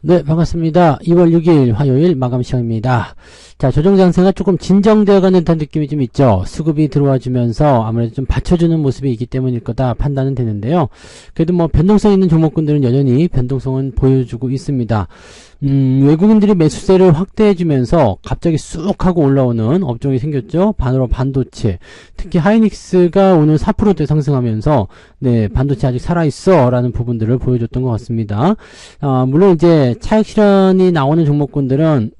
네, 반갑습니다. 2월 6일 화요일 마감 시간입니다. 자, 조정 장세가 조금 진정되어가는 듯한 느낌이 좀 있죠. 수급이 들어와 주면서 아무래도 좀 받쳐주는 모습이 있기 때문일 거다 판단은 되는데요. 그래도 뭐 변동성 있는 종목군들은 여전히 변동성은 보여주고 있습니다. 외국인들이 매수세를 확대해주면서 갑자기 쑥 하고 올라오는 업종이 생겼죠. 바로 반도체. 특히 하이닉스가 오늘 4%대 상승하면서 네, 반도체 아직 살아있어 라는 부분들을 보여줬던 것 같습니다. 물론 이제 차익 실현이 나오는 종목군들은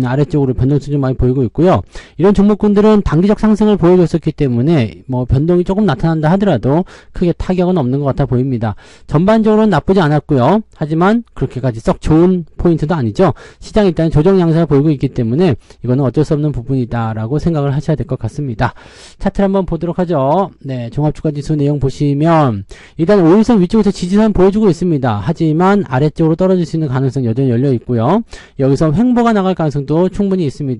아래쪽으로 변동성이 좀 많이 보이고 있고요. 이런 종목군들은 단기적 상승을 보여줬었기 때문에 뭐 변동이 조금 나타난다 하더라도 크게 타격은 없는 것 같아 보입니다. 전반적으로는 나쁘지 않았고요. 하지만 그렇게까지 썩 좋은 포인트도 아니죠. 시장이 일단 조정 양상을 보이고 있기 때문에 이거는 어쩔 수 없는 부분이다 라고 생각을 하셔야 될 것 같습니다. 차트를 한번 보도록 하죠. 네, 종합주가지수 내용 보시면 일단 5일선 위쪽에서 지지선 보여주고 있습니다. 하지만 아래쪽으로 떨어질 수 있는 가능성 여전히 열려 있고요. 여기서 횡보가 나갈 가능성도 충분히 있습니다.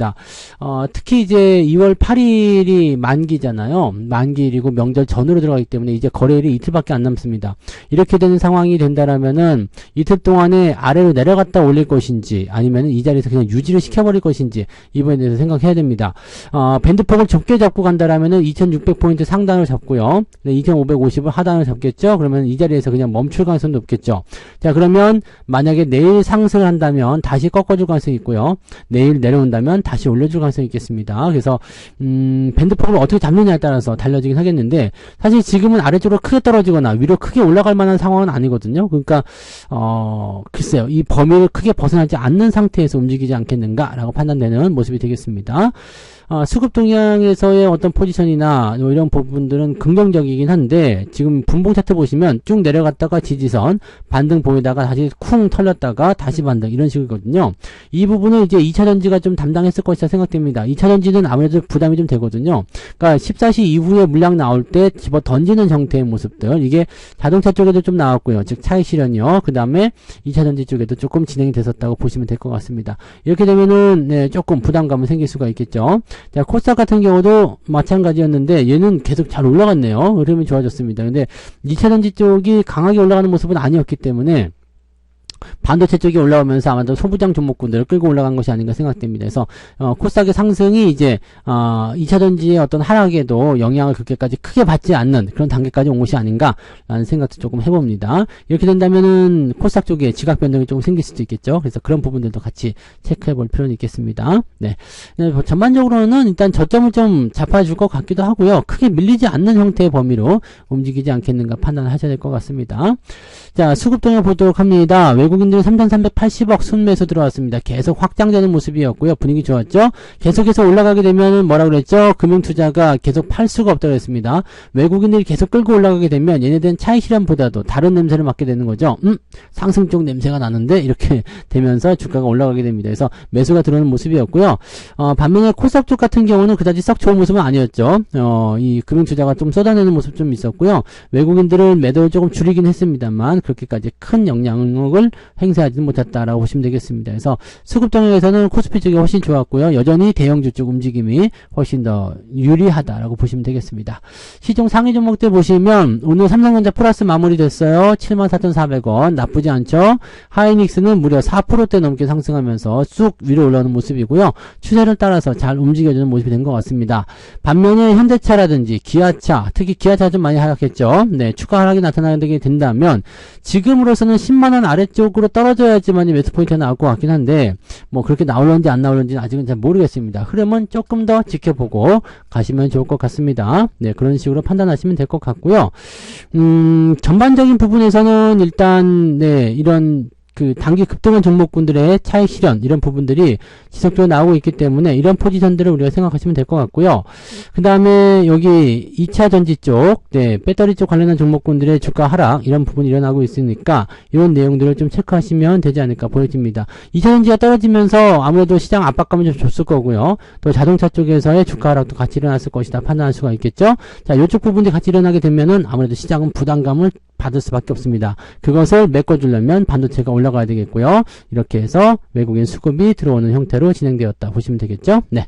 특히 이제 2월 8일이 만기잖아요. 만기일이고 명절 전으로 들어가기 때문에 이제 거래일이 이틀밖에 안 남습니다. 이렇게 되는 상황이 된다라면은 이틀 동안에 아래로 내려갔다 올릴 것인지 아니면 이 자리에서 그냥 유지를 시켜버릴 것인지 이번에 대해서 생각해야 됩니다. 밴드폭을 좁게 잡고 간다라면은 2600포인트 상단을 잡고요. 2550을 하단을 잡겠죠. 그러면 이 자리에서 그냥 멈출 가능성도 높겠죠. 자, 그러면 만약에 내일 상승을 한다면 다시 꺾어줄 가능성이 있고요. 내일 내려온다면 다시 올려줄 가능성이 있겠습니다. 그래서 밴드폭을 어떻게 잡느냐에 따라서 달라지긴 하겠는데 사실 지금은 아래쪽으로 크게 떨어지거나 위로 크게 올라갈 만한 상황은 아니거든요. 그러니까 글쎄요. 이 범위를 크게 벗어나지 않는 상태에서 움직이지 않겠는가라고 판단되는 모습이 되겠습니다. 수급 동향에서의 어떤 포지션이나 이런 부분들은 긍정적이긴 한데 지금 분봉 차트 보시면 쭉 내려갔다가 지지선 반등 보이다가 다시 쿵 털렸다가 다시 반등 이런 식이거든요. 이 부분은 이제 2차전지가 좀 담당했을 것이라 생각됩니다. 2차전지는 아무래도 부담이 좀 되거든요. 그러니까 14시 이후에 물량 나올 때 집어 던지는 형태의 모습들 이게 자동차 쪽에도 좀 나왔고요. 즉 차익 실현이요. 그 다음에 2차전지 쪽에도 조금 진행이 됐었다고 보시면 될 것 같습니다. 이렇게 되면은 네, 조금 부담감은 생길 수가 있겠죠. 자, 코스닥 같은 경우도 마찬가지였는데 얘는 계속 잘 올라갔네요. 흐름이 좋아졌습니다. 근데 2차전지 쪽이 강하게 올라가는 모습은 아니었기 때문에 반도체 쪽이 올라오면서 아마도 소부장 종목군들을 끌고 올라간 것이 아닌가 생각됩니다. 그래서 코스닥의 상승이 이제 2차전지의 어떤 하락에도 영향을 그렇게까지 크게 받지 않는 그런 단계까지 온 것이 아닌가라는 생각도 조금 해봅니다. 이렇게 된다면은 코스닥 쪽에 지각 변동이 조금 생길 수도 있겠죠. 그래서 그런 부분들도 같이 체크해 볼 필요는 있겠습니다. 네. 전반적으로는 일단 저점을 좀 잡아줄 것 같기도 하고요. 크게 밀리지 않는 형태의 범위로 움직이지 않겠는가 판단을 하셔야 될 것 같습니다. 자, 수급 동향 보도록 합니다. 외국인들은 3,380억 순매수 들어왔습니다. 계속 확장되는 모습이었고요. 분위기 좋았죠? 계속해서 올라가게 되면 뭐라 그랬죠? 금융투자가 계속 팔 수가 없다고 했습니다. 외국인들이 계속 끌고 올라가게 되면 얘네들은 차익 실현보다도 다른 냄새를 맡게 되는 거죠. 상승 쪽 냄새가 나는데 이렇게 되면서 주가가 올라가게 됩니다. 그래서 매수가 들어오는 모습이었고요. 반면에 코스닥 쪽 같은 경우는 그다지 썩 좋은 모습은 아니었죠. 이 금융투자가 좀 쏟아내는 모습 좀 있었고요. 외국인들은 매도를 조금 줄이긴 했습니다만 그렇게까지 큰 영향을 행사하지는 못했다라고 보시면 되겠습니다. 그래서 수급 동향에서는 코스피 쪽이 훨씬 좋았고요. 여전히 대형주 쪽 움직임이 훨씬 더 유리하다라고 보시면 되겠습니다. 시종 상위 종목들 보시면 오늘 삼성전자 플러스 마무리됐어요. 74,400원 나쁘지 않죠. 하이닉스는 무려 4%대 넘게 상승하면서 쑥 위로 올라오는 모습이고요. 추세를 따라서 잘 움직여주는 모습이 된 것 같습니다. 반면에 현대차라든지 기아차, 특히 기아차 좀 많이 하락했죠. 네, 추가 하락이 나타나게 된다면 지금으로서는 10만원 아래쪽으로 떨어져야지만 매수 포인트가 나올 것 같긴 한데 뭐 그렇게 나올런지 안 나올런지는 아직은 잘 모르겠습니다. 흐름은 조금 더 지켜보고 가시면 좋을 것 같습니다. 네, 그런 식으로 판단하시면 될 것 같고요. 전반적인 부분에서는 일단 네, 이런 그 단기 급등한 종목군들의 차익 실현 이런 부분들이 지속적으로 나오고 있기 때문에 이런 포지션들을 우리가 생각하시면 될 것 같고요. 그 다음에 여기 2차 전지 쪽, 네, 배터리 쪽 관련한 종목군들의 주가 하락 이런 부분이 일어나고 있으니까 이런 내용들을 좀 체크하시면 되지 않을까 보여집니다. 2차 전지가 떨어지면서 아무래도 시장 압박감을 좀 줬을 거고요. 또 자동차 쪽에서의 주가 하락도 같이 일어났을 것이다 판단할 수가 있겠죠. 자, 이쪽 부분들이 같이 일어나게 되면은 아무래도 시장은 부담감을 받을 수밖에 없습니다. 그것을 메꿔주려면 반도체가 올라가야 되겠고요. 이렇게 해서 외국인 수급이 들어오는 형태로 진행되었다 보시면 되겠죠. 네,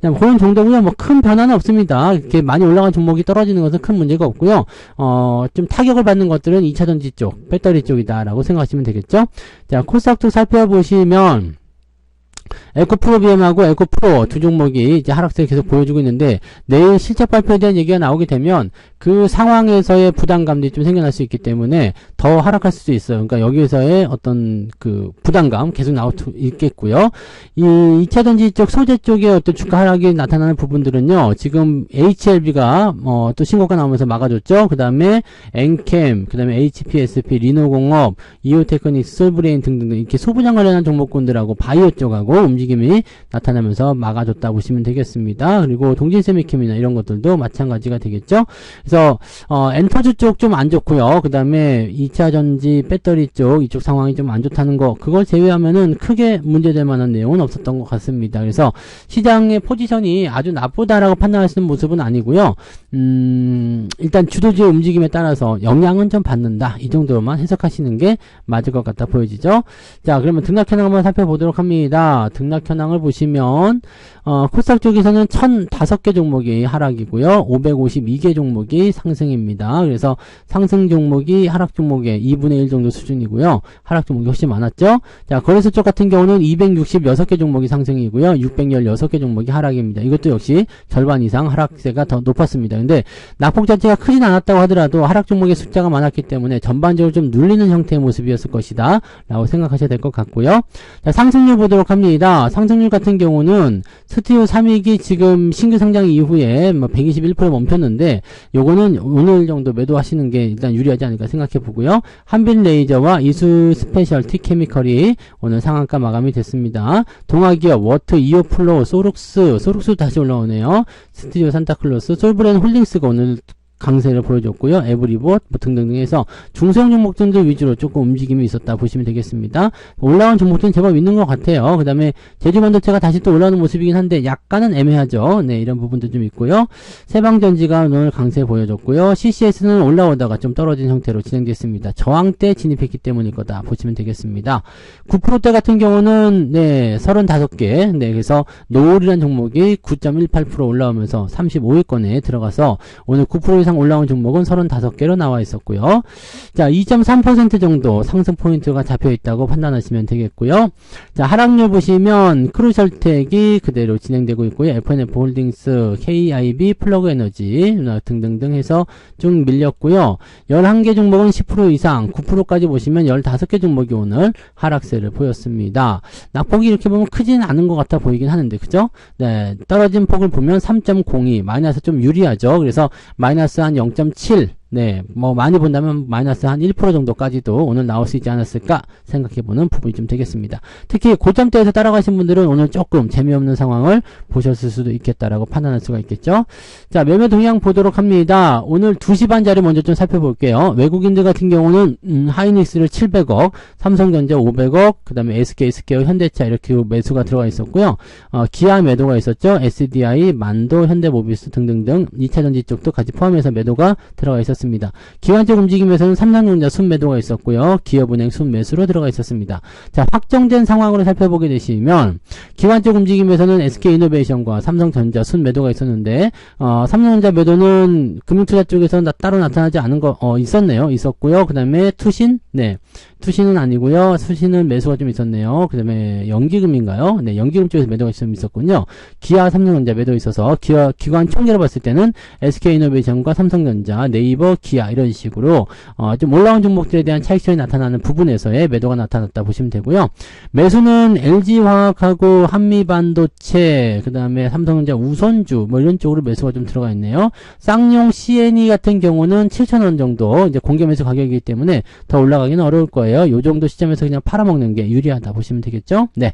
그런 정도고요. 뭐 큰 변화는 없습니다. 이렇게 많이 올라간 종목이 떨어지는 것은 큰 문제가 없고요. 좀 타격을 받는 것들은 2차전지 쪽, 배터리 쪽이다라고 생각하시면 되겠죠. 자, 코스닥도 살펴보시면 에코프로비엠하고 에코프로 두 종목이 이제 하락세를 계속 보여주고 있는데, 내일 실적 발표에 대한 얘기가 나오게 되면 그 상황에서의 부담감들이 좀 생겨날 수 있기 때문에 더 하락할 수도 있어요. 그러니까 여기에서의 어떤 그 부담감 계속 나올 수 있겠고요. 이 2차전지 쪽 소재 쪽에 어떤 주가 하락이 나타나는 부분들은요, 지금 HLB가 또 신고가 나오면서 막아줬죠. 그 다음에 엔캠, 그 다음에 HPSP, 리노공업, 이오테크닉스, 솔브레인 등등 이렇게 소부장 관련한 종목군들하고 바이오 쪽하고 움직임이 나타나면서 막아줬다 보시면 되겠습니다. 그리고 동진세미캠이나 이런 것들도 마찬가지가 되겠죠. 그래서 엔터즈 쪽 좀 안 좋고요. 그 다음에 2차전지 배터리 쪽 이쪽 상황이 좀 안 좋다는 거, 그걸 제외하면은 크게 문제될 만한 내용은 없었던 것 같습니다. 그래서 시장의 포지션이 아주 나쁘다라고 판단하시는 모습은 아니고요. 일단 주도주의 움직임에 따라서 영향은 좀 받는다, 이 정도로만 해석하시는 게 맞을 것 같다 보여지죠. 자, 그러면 등락 현황 한번 살펴보도록 합니다. 등락 현황을 보시면 코스닥 쪽에서는 1005개 종목이 하락이고요. 552개 종목이 상승입니다. 그래서 상승 종목이 하락 종목의 2분의 1 정도 수준이고요. 하락 종목이 훨씬 많았죠. 자, 거래소 쪽 같은 경우는 266개 종목이 상승이고요. 616개 종목이 하락입니다. 이것도 역시 절반 이상 하락세가 더 높았습니다. 근데 낙폭 자체가 크진 않았다고 하더라도 하락 종목의 숫자가 많았기 때문에 전반적으로 좀 눌리는 형태의 모습이었을 것이다 라고 생각하셔야 될 것 같고요. 자, 상승률 보도록 합니다. 상승률 같은 경우는 스튜디오 3위기 지금 신규 상장 이후에 121% 멈췄는데, 요거는 오늘 정도 매도하시는 게 일단 유리하지 않을까 생각해 보고요. 한빛레이저와 이수 스페셜티 케미컬이 오늘 상한가 마감이 됐습니다. 동아기업, 워트, 이오플로, 소룩스 다시 올라오네요. 스튜디오 산타클로스, 솔브렌 홀딩스가 오늘 강세를 보여줬고요. 에브리봇 등등등 해서 중소형 종목들 위주로 조금 움직임이 있었다 보시면 되겠습니다. 올라온 종목들은 제법 있는 것 같아요. 그 다음에 제주반도체가 다시 또 올라오는 모습이긴 한데 약간은 애매하죠. 네, 이런 부분도 좀 있고요. 세방전지가 오늘 강세 보여줬고요. CCS는 올라오다가 좀 떨어진 형태로 진행됐습니다. 저항대 진입했기 때문일 거다 보시면 되겠습니다. 9%대 같은 경우는 35개, 그래서 노을이라는 종목이 9.18% 올라오면서 35위권에 들어가서 오늘 9% 이상 올라온 종목은 35개로 나와 있었고요. 자, 2.3% 정도 상승 포인트가 잡혀 있다고 판단하시면 되겠고요. 자, 하락률 보시면 크루셜텍이 그대로 진행되고 있고요. FNF 홀딩스, KIB, 플러그에너지 등등등 해서 쭉 밀렸고요. 11개 종목은 10% 이상, 9%까지 보시면 15개 종목이 오늘 하락세를 보였습니다. 낙폭이 이렇게 보면 크지는 않은 것 같아 보이긴 하는데, 그죠? 네, 떨어진 폭을 보면 3.02, 마이너스 좀 유리하죠. 그래서 마이너스 한 0.7, 많이 본다면 마이너스 한 1% 정도까지도 오늘 나올 수 있지 않았을까 생각해보는 부분이 좀 되겠습니다. 특히 고점대에서 따라가신 분들은 오늘 조금 재미없는 상황을 보셨을 수도 있겠다라고 판단할 수가 있겠죠. 자, 매매 동향 보도록 합니다. 오늘 2시 반 자리 먼저 좀 살펴볼게요. 외국인들 같은 경우는 하이닉스를 700억, 삼성전자 500억, 그 다음에 SK 스퀘어, 현대차 이렇게 매수가 들어가 있었고요. 기아 매도가 있었죠. SDI, 만도, 현대모비스 등등등 2차전지 쪽도 같이 포함해서 매도가 들어가 있었습니다. 기관적 움직임에서는 삼성전자 순매도가 있었고요. 기업은행 순매수로 들어가 있었습니다. 자, 확정된 상황으로 살펴보게 되시면 기관적 움직임에서는 SK이노베이션과 삼성전자 순매도가 있었는데 삼성전자 매도는 금융투자 쪽에서 따로 나타나지 않은 거 있었네요. 있었고요. 그 다음에 투신? 투신은 아니고요. 투신은 매수가 좀 있었네요. 그 다음에 연기금인가요? 네, 연기금 쪽에서 매도가 좀 있었군요. 기아, 삼성전자 매도 있어서 기관 총계로 봤을 때는 SK이노베이션과 삼성전자, 네이버, 기아 이런 식으로 좀 올라온 종목들에 대한 차익성이 나타나는 부분에서의 매도가 나타났다 보시면 되고요. 매수는 LG화학하고 한미반도체, 그 다음에 삼성전자, 우선주 이런 쪽으로 매수가 좀 들어가 있네요. 쌍용 CNE 같은 경우는 7,000원 정도 이제 공개 매수 가격이기 때문에 더 올라가기는 어려울 거예요. 요 정도 시점에서 그냥 팔아먹는 게 유리하다 보시면 되겠죠. 네.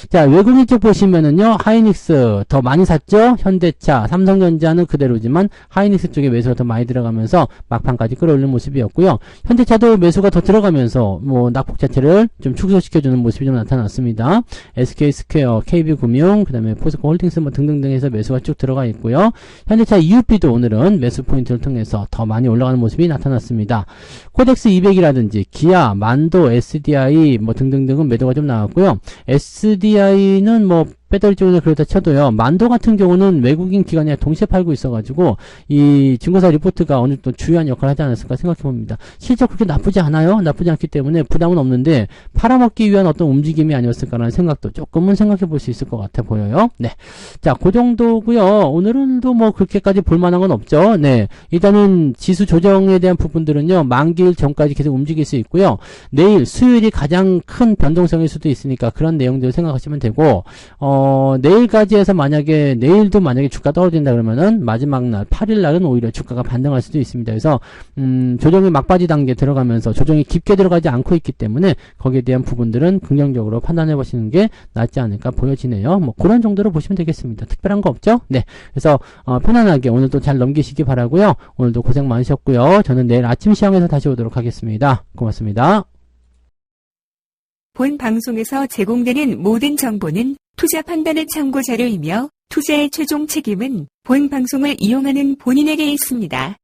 자, 외국인 쪽 보시면은요, 하이닉스 더 많이 샀죠. 현대차, 삼성전자는 그대로지만 하이닉스 쪽에 매수가 더 많이 들어가면서 막판까지 끌어올리는 모습이었고요. 현대차도 매수가 더 들어가면서 뭐 낙폭 자체를 좀 축소시켜주는 모습이 좀 나타났습니다. SK스퀘어, KB금융, 그 다음에 포스코홀딩스 뭐 등등등 해서 매수가 쭉 들어가 있고요. 현대차 EUP도 오늘은 매수 포인트를 통해서 더 많이 올라가는 모습이 나타났습니다. 코덱스 200이라든지 기아, 만도, SDI 뭐 등등등은 매도가 좀 나왔고요. SDI는 뭐 배터리 쪽에서 그렇다 쳐도요. 만도 같은 경우는 외국인 기관이 동시에 팔고 있어가지고 이 증거사 리포트가 어느 정도 주요한 역할을 하지 않았을까 생각해봅니다. 실적 그렇게 나쁘지 않아요. 나쁘지 않기 때문에 부담은 없는데 팔아먹기 위한 어떤 움직임이 아니었을까라는 생각도 조금은 생각해볼 수 있을 것 같아 보여요. 네, 자, 그 정도고요. 오늘은도 뭐 그렇게까지 볼만한 건 없죠. 네, 일단은 지수 조정에 대한 부분들은요. 만기일 전까지 계속 움직일 수 있고요. 내일 수요일이 가장 큰 변동성일 수도 있으니까 그런 내용들을 생각하시면 되고 내일까지 해서 내일도 만약에 주가 떨어진다 그러면은 마지막 날 8일 날은 오히려 주가가 반등할 수도 있습니다. 그래서 조정이 막바지 단계에 들어가면서 조정이 깊게 들어가지 않고 있기 때문에 거기에 대한 부분들은 긍정적으로 판단해 보시는 게 낫지 않을까 보여지네요. 뭐 그런 정도로 보시면 되겠습니다. 특별한 거 없죠? 네. 그래서 편안하게 오늘도 잘 넘기시기 바라고요. 오늘도 고생 많으셨고요. 저는 내일 아침 시황에서 다시 오도록 하겠습니다. 고맙습니다. 본 방송에서 제공되는 모든 정보는 투자 판단의 참고 자료이며 투자의 최종 책임은 본 방송을 이용하는 본인에게 있습니다.